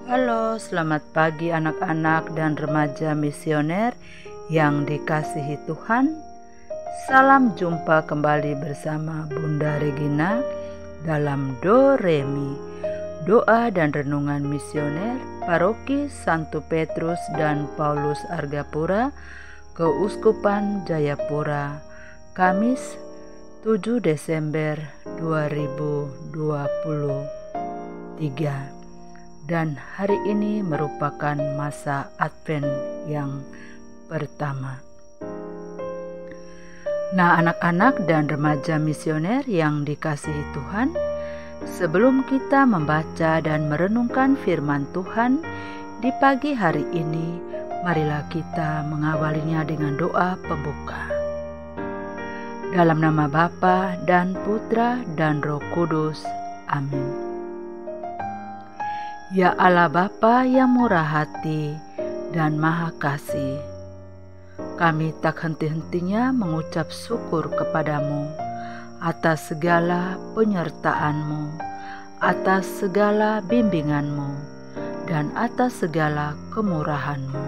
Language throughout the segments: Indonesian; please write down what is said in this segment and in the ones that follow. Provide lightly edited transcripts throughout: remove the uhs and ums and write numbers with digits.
Halo, selamat pagi anak-anak dan remaja misioner yang dikasihi Tuhan. Salam jumpa kembali bersama Bunda Regina dalam Do Re Mi, doa dan renungan misioner Paroki Santo Petrus dan Paulus Argapura, Keuskupan Jayapura, Kamis 7 Desember 2023. Dan hari ini merupakan masa Advent yang pertama. Nah, anak-anak dan remaja misioner yang dikasihi Tuhan, sebelum kita membaca dan merenungkan firman Tuhan di pagi hari ini, marilah kita mengawalinya dengan doa pembuka. Dalam nama Bapa dan Putra dan Roh Kudus. Amin. Ya Allah Bapa yang murah hati dan maha kasih, kami tak henti-hentinya mengucap syukur kepadamu atas segala penyertaan-Mu, atas segala bimbingan-Mu, dan atas segala kemurahan-Mu.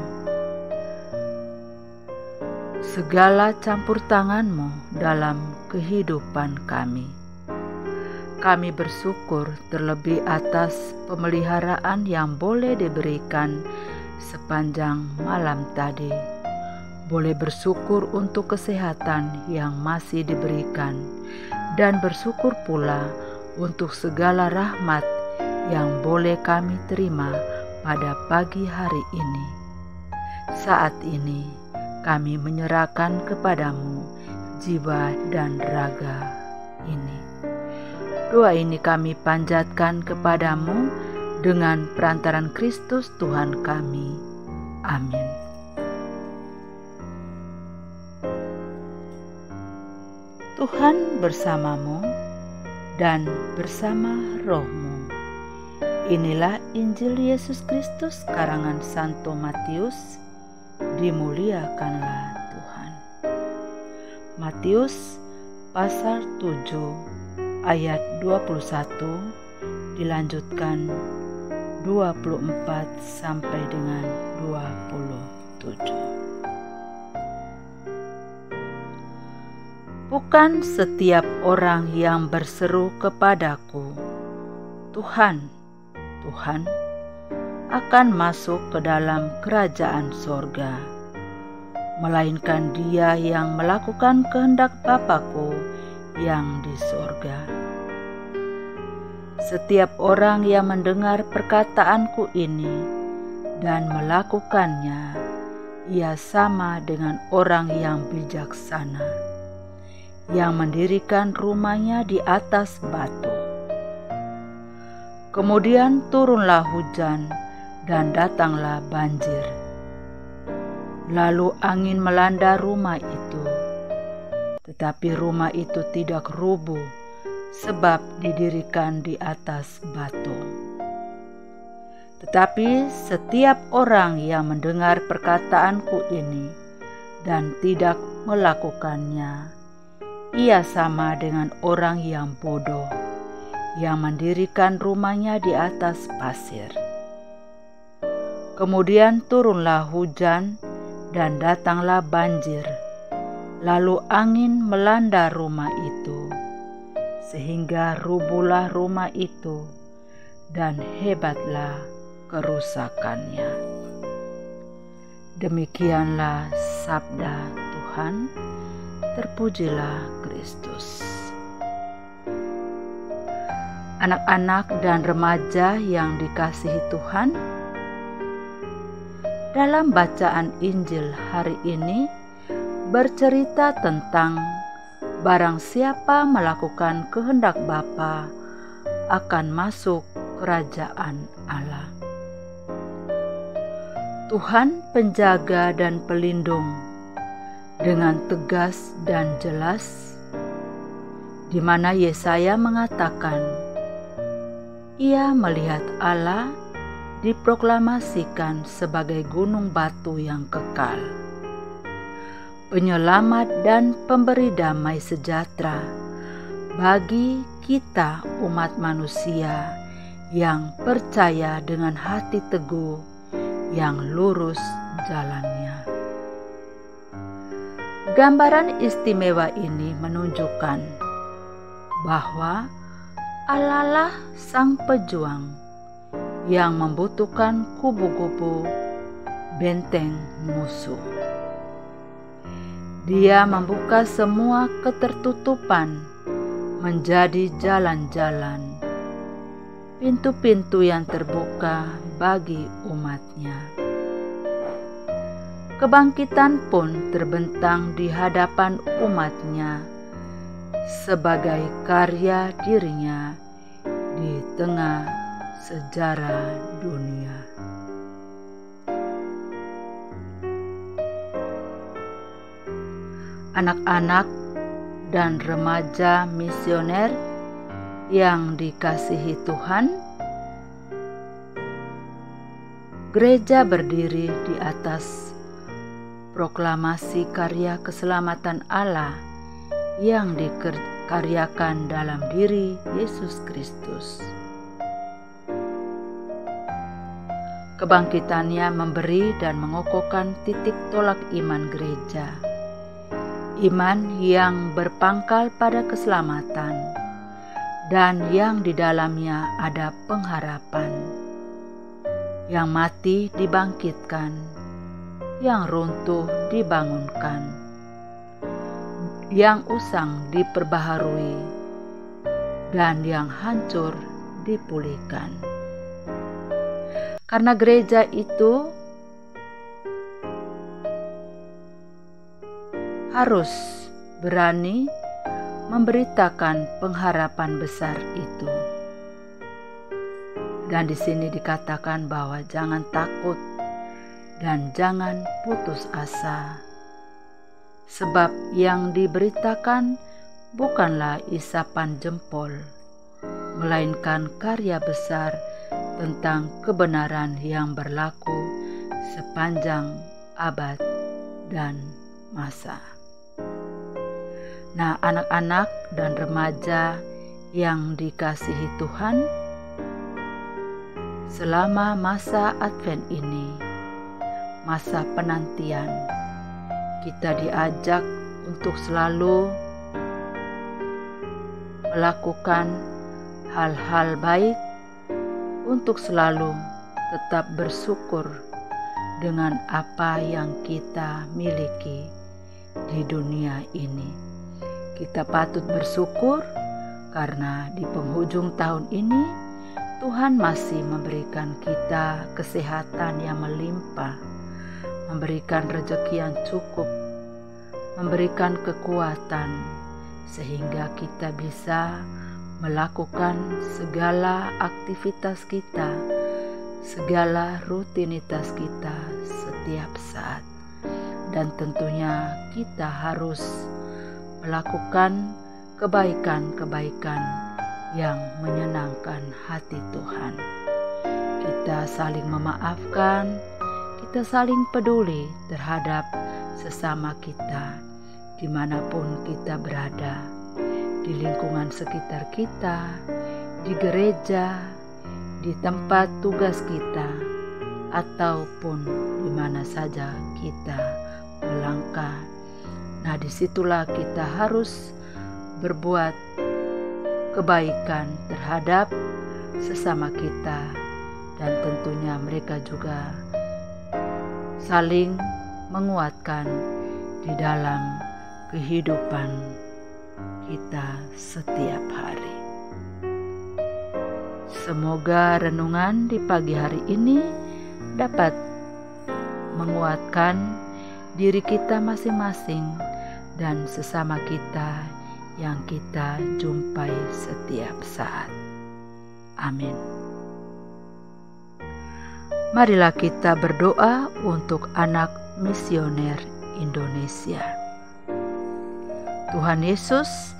Segala campur tangan-Mu dalam kehidupan kami. Kami bersyukur terlebih atas pemeliharaan yang boleh diberikan sepanjang malam tadi. Boleh bersyukur untuk kesehatan yang masih diberikan, dan bersyukur pula untuk segala rahmat yang boleh kami terima pada pagi hari ini. Saat ini kami menyerahkan kepadamu jiwa dan raga ini. Doa ini kami panjatkan kepadamu dengan perantaran Kristus Tuhan kami. Amin. Tuhan bersamamu dan bersama rohmu. Inilah Injil Yesus Kristus karangan Santo Matius. Dimuliakanlah Tuhan. Matius pasal 7 ayat 21 dilanjutkan 24 sampai dengan 27. Bukan setiap orang yang berseru kepadaku, Tuhan, Tuhan, akan masuk ke dalam kerajaan sorga, melainkan dia yang melakukan kehendak Bapa-Ku yang di sorga. Setiap orang yang mendengar perkataanku ini dan melakukannya, ia sama dengan orang yang bijaksana, yang mendirikan rumahnya di atas batu. Kemudian turunlah hujan dan datanglah banjir. Lalu angin melanda rumah itu, tetapi rumah itu tidak rubuh sebab didirikan di atas batu. Tetapi setiap orang yang mendengar perkataanku ini dan tidak melakukannya, ia sama dengan orang yang bodoh yang mendirikan rumahnya di atas pasir. Kemudian turunlah hujan dan datanglah banjir. Lalu angin melanda rumah itu, sehingga rubuhlah rumah itu, dan hebatlah kerusakannya. Demikianlah sabda Tuhan. Terpujilah Kristus. Anak-anak dan remaja yang dikasihi Tuhan, dalam bacaan Injil hari ini bercerita tentang barang siapa melakukan kehendak Bapa akan masuk kerajaan Allah. Tuhan penjaga dan pelindung dengan tegas dan jelas, di mana Yesaya mengatakan, ia melihat Allah diproklamasikan sebagai gunung batu yang kekal, penyelamat dan pemberi damai sejahtera bagi kita umat manusia yang percaya dengan hati teguh, yang lurus jalannya. Gambaran istimewa ini menunjukkan bahwa Allah lah sang pejuang yang membutuhkan kubu-kubu benteng musuh. Dia membuka semua ketertutupan menjadi jalan-jalan, pintu-pintu yang terbuka bagi umatnya. Kebangkitan pun terbentang di hadapan umatnya sebagai karya dirinya di tengah sejarah dunia. Anak-anak dan remaja misioner yang dikasihi Tuhan, gereja berdiri di atas proklamasi karya keselamatan Allah yang dikaryakan dalam diri Yesus Kristus. Kebangkitannya memberi dan mengokohkan titik tolak iman gereja. Iman yang berpangkal pada keselamatan dan yang di dalamnya ada pengharapan. Yang mati dibangkitkan, yang runtuh dibangunkan, yang usang diperbaharui, dan yang hancur dipulihkan. Karena gereja itu harus berani memberitakan pengharapan besar itu. Dan di sini dikatakan bahwa jangan takut dan jangan putus asa. Sebab yang diberitakan bukanlah isapan jempol, melainkan karya besar tentang kebenaran yang berlaku sepanjang abad dan masa. Nah, anak-anak dan remaja yang dikasihi Tuhan, selama masa Advent ini, masa penantian, kita diajak untuk selalu melakukan hal-hal baik, untuk selalu tetap bersyukur dengan apa yang kita miliki di dunia ini. Kita patut bersyukur karena di penghujung tahun ini Tuhan masih memberikan kita kesehatan yang melimpah, memberikan rezeki yang cukup, memberikan kekuatan sehingga kita bisa melakukan segala aktivitas kita, segala rutinitas kita setiap saat. Dan tentunya kita harus melakukan kebaikan-kebaikan yang menyenangkan hati Tuhan. Kita saling memaafkan, kita saling peduli terhadap sesama kita, dimanapun kita berada, di lingkungan sekitar kita, di gereja, di tempat tugas kita, ataupun di mana saja kita melangkah. Nah, disitulah kita harus berbuat kebaikan terhadap sesama kita, dan tentunya mereka juga saling menguatkan di dalam kehidupan kita setiap hari. Semoga renungan di pagi hari ini dapat menguatkan diri kita masing-masing dan sesama kita yang kita jumpai setiap saat. Amin. Marilah kita berdoa untuk anak misioner Indonesia. Tuhan Yesus,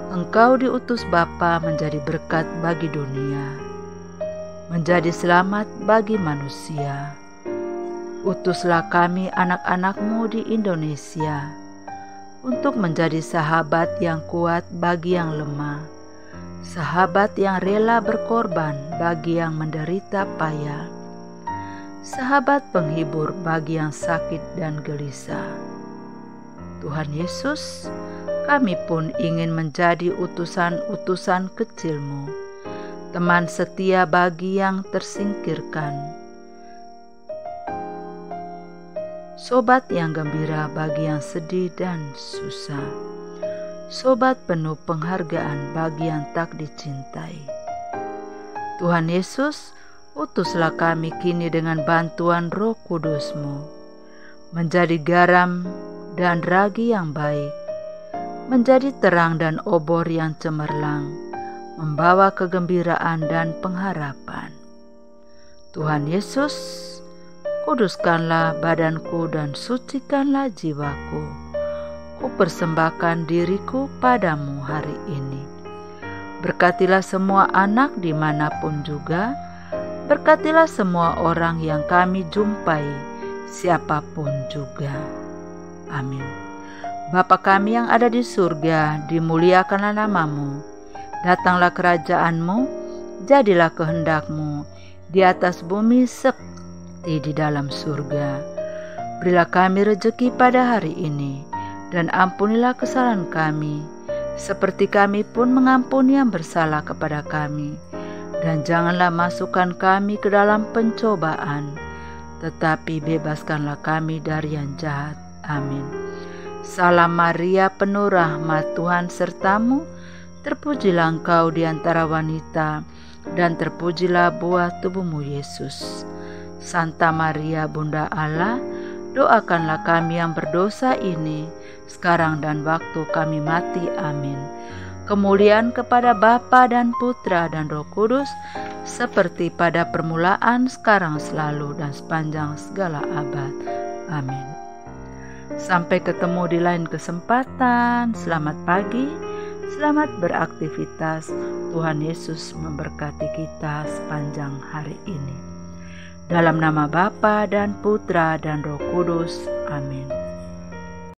Engkau diutus Bapa menjadi berkat bagi dunia, menjadi selamat bagi manusia. Utuslah kami anak-anak-Mu di Indonesia untuk menjadi sahabat yang kuat bagi yang lemah, sahabat yang rela berkorban bagi yang menderita payah, sahabat penghibur bagi yang sakit dan gelisah. Tuhan Yesus, kami pun ingin menjadi utusan-utusan kecil-Mu, teman setia bagi yang tersingkirkan, sobat yang gembira bagi yang sedih dan susah, sobat penuh penghargaan bagi yang tak dicintai. Tuhan Yesus, utuslah kami kini dengan bantuan Roh Kudus-Mu, menjadi garam dan ragi yang baik, menjadi terang dan obor yang cemerlang, membawa kegembiraan dan pengharapan. Tuhan Yesus, kuduskanlah badanku dan sucikanlah jiwaku. Ku persembahkan diriku padamu hari ini. Berkatilah semua anak dimanapun juga, berkatilah semua orang yang kami jumpai, siapapun juga. Amin. Bapa kami yang ada di surga, dimuliakanlah nama-Mu. Datanglah kerajaan-Mu, jadilah kehendak-Mu di atas bumi seperti di dalam surga. Berilah kami rejeki pada hari ini, dan ampunilah kesalahan kami, seperti kami pun mengampuni yang bersalah kepada kami. Dan janganlah masukkan kami ke dalam pencobaan, tetapi bebaskanlah kami dari yang jahat. Amin. Salam Maria, penuh rahmat, Tuhan sertamu. Terpujilah engkau di antara wanita, dan terpujilah buah tubuhmu Yesus. Santa Maria, Bunda Allah, doakanlah kami yang berdosa ini, sekarang dan waktu kami mati. Amin. Kemuliaan kepada Bapa dan Putra dan Roh Kudus, seperti pada permulaan, sekarang, selalu, dan sepanjang segala abad. Amin. Sampai ketemu di lain kesempatan. Selamat pagi, selamat beraktivitas. Tuhan Yesus memberkati kita sepanjang hari ini. Dalam nama Bapa dan Putra dan Roh Kudus. Amin.